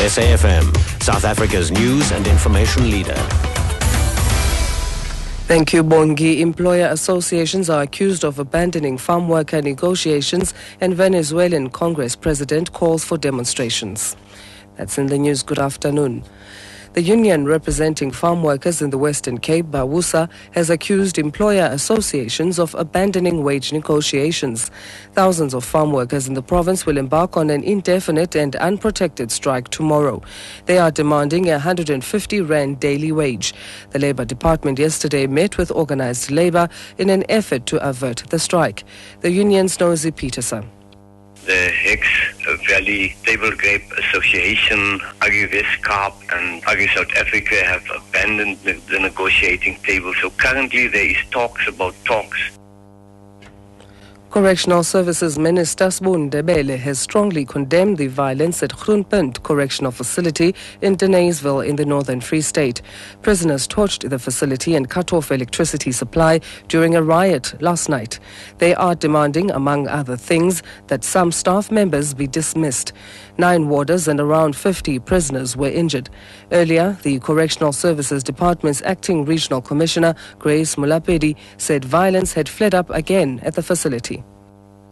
SAfm, South Africa's news and information leader. Thank you, Bongi. Employer associations are accused of abandoning farm worker negotiations, and Venezuelan Congress president calls for demonstrations. That's in the news. Good afternoon. The union representing farm workers in the Western Cape, Bawusa, has accused employer associations of abandoning wage negotiations. Thousands of farm workers in the province will embark on an indefinite and unprotected strike tomorrow. They are demanding a 150 rand daily wage. The Labour Department yesterday met with organised labour in an effort to avert the strike. The union's Nosy Peterson. The Hex Valley Table Grape Association, Agri-West Kaap and Agri-South Africa have abandoned the negotiating table. So currently there is talks about talks. Correctional Services Minister Sbu Ndebele has strongly condemned the violence at Groenpunt Correctional Facility in Denaysville in the Northern Free State. Prisoners torched the facility and cut off electricity supply during a riot last night. They are demanding, among other things, that some staff members be dismissed. 9 warders and around 50 prisoners were injured. Earlier, the Correctional Services Department's Acting Regional Commissioner, Grace Mulapedi, said violence had flared up again at the facility.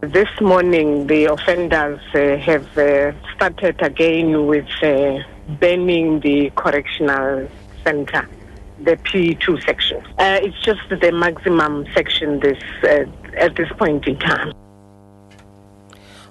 This morning, the offenders have started again with burning the correctional center, the P2 section. It's just the maximum section at this point in time.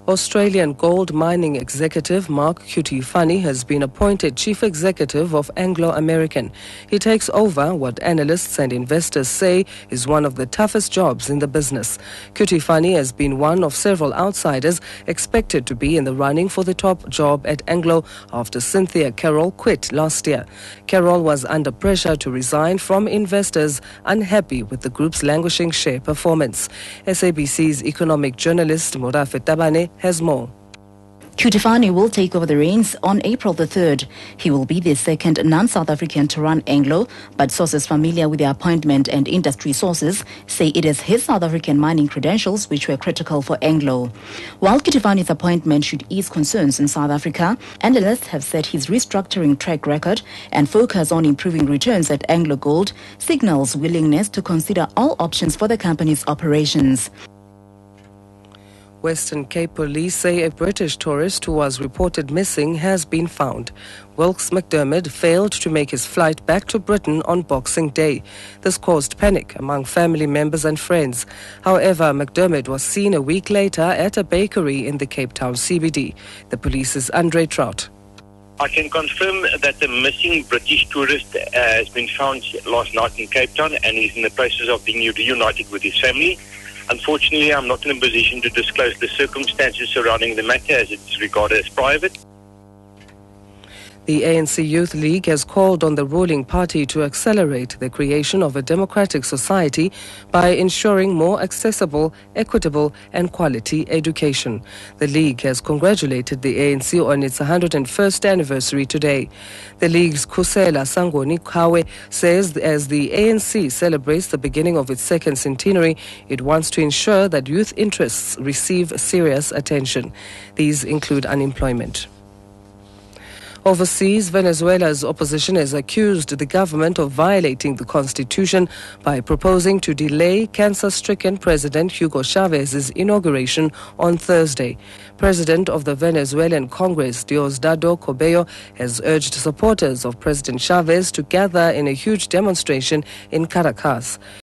Australian gold mining executive Mark Cutifani has been appointed Chief Executive of Anglo American. He takes over what analysts and investors say is one of the toughest jobs in the business. Cutifani has been one of several outsiders expected to be in the running for the top job at Anglo after Cynthia Carroll quit last year. Carroll was under pressure to resign from investors unhappy with the group's languishing share performance. SABC's economic journalist Morafe Tabane has more. Cutifani will take over the reins on April the 3rd. He will be the second non-South African to run Anglo, but sources familiar with the appointment and industry sources say it is his South African mining credentials which were critical for Anglo. While Cutifani's appointment should ease concerns in South Africa, analysts have said his restructuring track record and focus on improving returns at Anglo Gold signals willingness to consider all options for the company's operations. Western Cape police say a British tourist who was reported missing has been found. Wilkes McDermott failed to make his flight back to Britain on Boxing Day. This caused panic among family members and friends. However, McDermott was seen a week later at a bakery in the Cape Town CBD. The police's Andre Trout. I can confirm that the missing British tourist has been found last night in Cape Town and is in the process of being reunited with his family. Unfortunately, I'm not in a position to disclose the circumstances surrounding the matter as it's regarded as private. The ANC Youth League has called on the ruling party to accelerate the creation of a democratic society by ensuring more accessible, equitable and quality education. The League has congratulated the ANC on its 101st anniversary today. The League's Kusela Sangoni Kawe says as the ANC celebrates the beginning of its second centenary, it wants to ensure that youth interests receive serious attention. These include unemployment. Overseas, Venezuela's opposition has accused the government of violating the constitution by proposing to delay cancer-stricken President Hugo Chávez's inauguration on Thursday. President of the Venezuelan Congress, Diosdado Cabello, has urged supporters of President Chávez to gather in a huge demonstration in Caracas.